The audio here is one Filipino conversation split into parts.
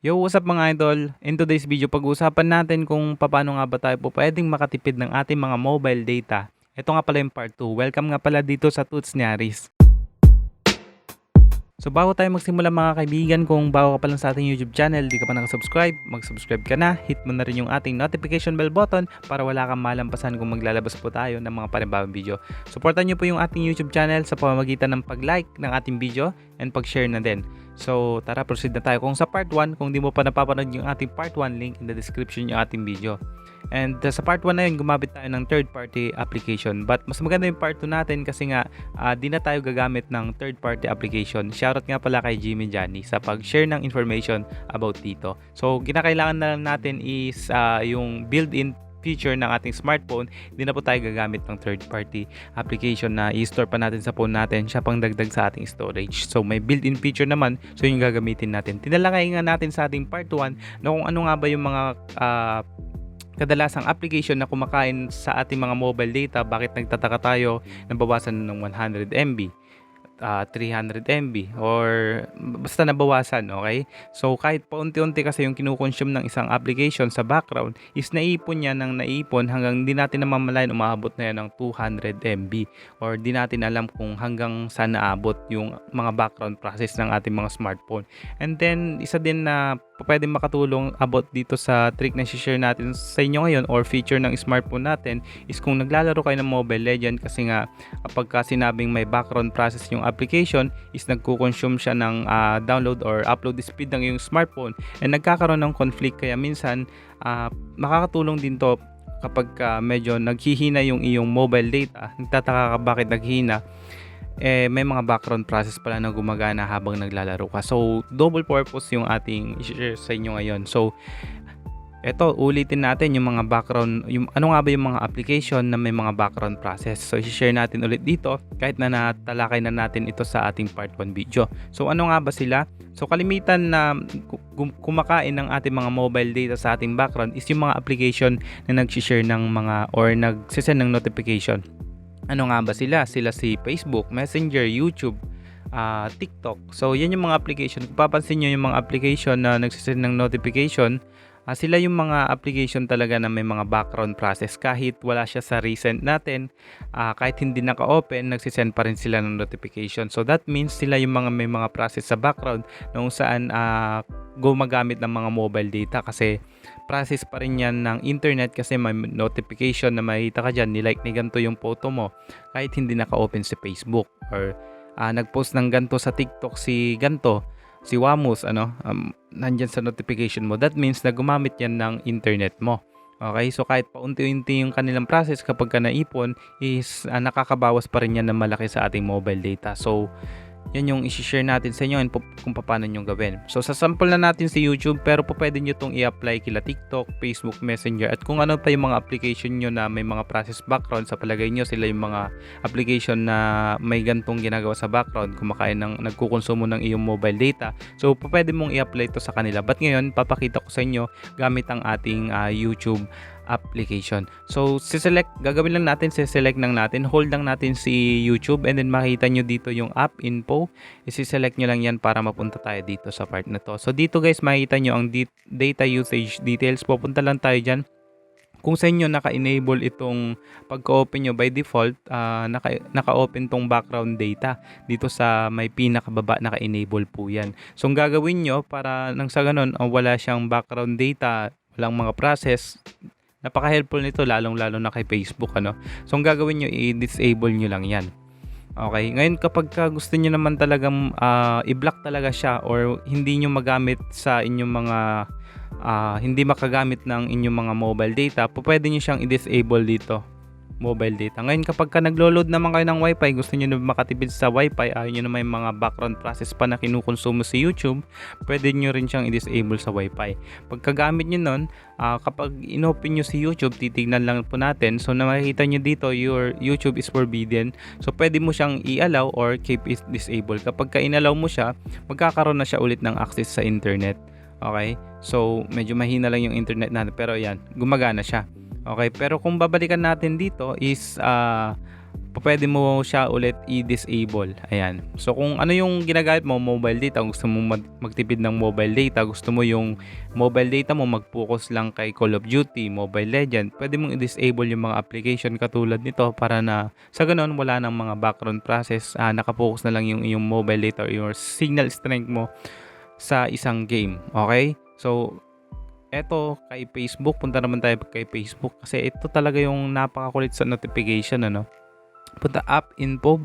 Yo, what's up mga idol? In today's video, pag-uusapan natin kung paano nga ba tayo po pwedeng makatipid ng ating mga mobile data. Ito nga pala yung part 2. Welcome nga pala dito sa Tuts Ni Haries. So bago tayo magsimula mga kaibigan, kung bago ka pa lang sa ating YouTube channel, di ka pa nakasubscribe, mag-subscribe ka na, hit mo na rin yung ating notification bell button para wala kang malampasan kung maglalabas po tayo ng mga panibagong video. Supportan nyo po yung ating YouTube channel sa pamamagitan ng pag-like ng ating video and pag-share na din. So tara, proceed na tayo. Kung sa part 1, kung di mo pa napapanood yung ating part 1, link in the description yung ating video. And sa part 1 na yun, gumamit tayo ng third party application. But mas maganda yung part 2 natin kasi nga di na tayo gagamit ng third party application. Shoutout nga pala kay Jimmy Johnny sa pag-share ng information about dito. So kinakailangan na lang natin is yung built-in feature ng ating smartphone. Hindi na po tayo gagamit ng third party application na i-store pa natin sa phone natin, siya pang dagdag sa ating storage. So may built-in feature naman, so yung gagamitin natin. Tinalakay nga natin sa ating part 1 na kung ano nga ba yung mga kadalasang application na kumakain sa ating mga mobile data. Bakit nagtataka tayo na bawasan ng 100 MB, 300 MB, or basta nabawasan, okay? So kahit paunti-unti kasi yung kinukonsume ng isang application sa background is naipon niya ng naipon hanggang di natin namamalayan umabot na yan ng 200 MB, or di natin alam kung hanggang saan naabot yung mga background process ng ating mga smartphone. And then isa din na pwede makatulong about dito sa trick na share natin sa inyo ngayon or feature ng smartphone natin is kung naglalaro kayo ng Mobile Legend, kasi nga kapag sinabing may background process yung application is nagko-consume siya ng download or upload speed ng yung smartphone and nagkakaroon ng conflict. Kaya minsan makakatulong din to kapag medyo naghihina yung iyong mobile data, nagtataka ka bakit naghihina, may mga background process pala na gumagana habang naglalaro ka. So double purpose yung ating i-share sa inyo ngayon. So eto, ulitin natin yung mga background, yung ano nga ba yung mga application na may mga background process. So i-share natin ulit dito kahit na natalakay na natin ito sa ating part 1 video. So ano nga ba sila? So kalimitan na kumakain ng ating mga mobile data sa ating background is yung mga application na nag-share ng mga or nag-send ng notification. Ano nga ba sila? Sila si Facebook, Messenger, YouTube, TikTok. So yan yung mga application. Kung papansin nyo yung mga application na nagsisend ng notification, sila yung mga application talaga na may mga background process. Kahit wala siya sa recent natin, kahit hindi naka-open, nagsisend pa rin sila ng notification. So that means sila yung mga may mga process sa background na kung saan gumagamit ng mga mobile data, kasi process pa rin yan ng internet, kasi may notification na makita ka dyan, nilike ni ganito yung photo mo kahit hindi naka-open si Facebook, or nagpost ng ganito sa TikTok si ganito, si Wamos, nandyan sa notification mo. That means na gumamit yan ng internet mo. Okay, so kahit paunti-unti yung kanilang process, kapag ka naipon is nakakabawas pa rin yan ng malaki sa ating mobile data. So yan yung i-share natin sa inyo kung paano nyo gawin. So sa sample na natin si YouTube, pero pwede nyo itong i-apply kila TikTok, Facebook, Messenger, at kung ano pa yung mga application nyo na may mga process background. Sa palagay nyo sila yung mga application na may gantong ginagawa sa background, kumakain ng, nagkukonsumo ng iyong mobile data. So pwede mong i-apply ito sa kanila. But ngayon papakita ko sa inyo gamit ang ating YouTube application. So gagawin lang natin, select lang natin, hold lang natin si YouTube, and then makita nyo dito yung app info. I-select nyo lang yan para mapunta tayo dito sa part na to. So dito guys, makita nyo ang data usage details. Pupunta lang tayo dyan. Kung sa inyo naka-enable itong pagka-open nyo by default, naka-open tong background data dito sa may pinakababa, naka-enable po yan. So ang gagawin nyo para nang sa ganun wala siyang background data, walang mga process, napaka-helpful nito lalong-lalo na kay Facebook, So ang gagawin nyo, i-disable nyo lang yan. Okay, ngayon kapag gusto nyo naman talagang i-block talaga siya or hindi nyo magamit sa inyong mga hindi makagamit ng inyong mga mobile data, pwede nyo siyang i-disable dito, mobile data. Ngayon kapag naglo-load naman kayo ng wifi, gusto nyo na makatipid sa wifi, ayaw nyo na may mga background process pa na kinukonsumo sa YouTube, pwede nyo rin siyang i-disable sa wifi. Pagkagamit nyo nun, kapag inopen nyo si YouTube, titignan lang po natin. So na makikita nyo dito, your YouTube is forbidden. So pwede mo siyang i-allow or keep it disabled. Kapag in-allow mo siya, magkakaroon na siya ulit ng access sa internet. Okay, so medyo mahina lang yung internet natin, pero yan, gumagana siya. Okay, pero kung babalikan natin dito is pwede mo siya ulit i-disable. Ayan. So kung ano yung ginagamit mo, mobile data, gusto mo magtipid ng mobile data, gusto mo yung mobile data mo mag-focus lang kay Call of Duty, Mobile Legend, pwede mong i-disable yung mga application katulad nito para na sa ganun wala nang mga background process, nakapokus na lang yung iyong mobile data or your signal strength mo sa isang game. Okay? So eto kay Facebook, punta naman tayo kay Facebook kasi ito talaga yung napakakulit sa notification, ano. Punta app info,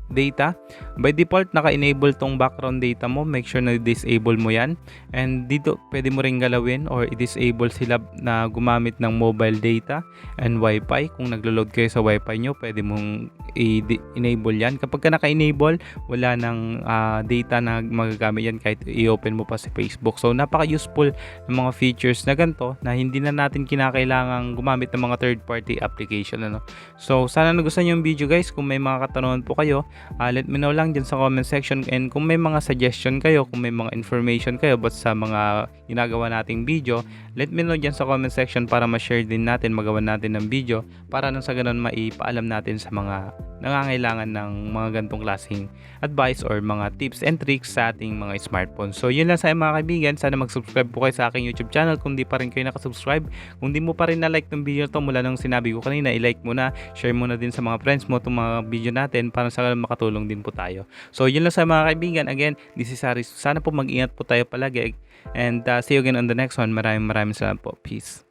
data. By default naka-enable tong background data mo, make sure na disable mo yan, and dito pwede mo ring galawin or i-disable sila na gumamit ng mobile data and wifi. Kung naglo-load kayo sa wifi nyo, pwede mong i-enable yan. Kapag ka naka-enable, wala nang data na magagamit yan kahit i-open mo pa si Facebook. So napaka-useful ng mga features na ganito na hindi na natin kinakailangang gumamit ng mga third party application, ano. So sana nagustuhan yung video guys. Kung may mga katanungan po kayo, let me know lang dyan sa comment section, and kung may mga suggestion kayo, kung may mga information kayo about sa mga ginagawa nating video, let me know dyan sa comment section para ma-share din natin, magawa natin ng video para nang sa ganun maipaalam natin sa mga nangangailangan ng mga gantong klaseng advice or mga tips and tricks sa ating mga smartphone. So yun lang sa mga kaibigan, sana mag-subscribe po kayo sa aking YouTube channel kung di pa rin kayo nakasubscribe. Kung di mo pa rin na-like ng video to mula nung sinabi ko kanina, i-like mo na, share mo na din sa mga friends mo itong mga video natin para sa ganun makatulong din po tayo. So yun lang sa mga kaibigan, again, this is Haries. Sana po mag-ingat po tayo palagi, and see you again on the next one. Maraming salamat po. Peace.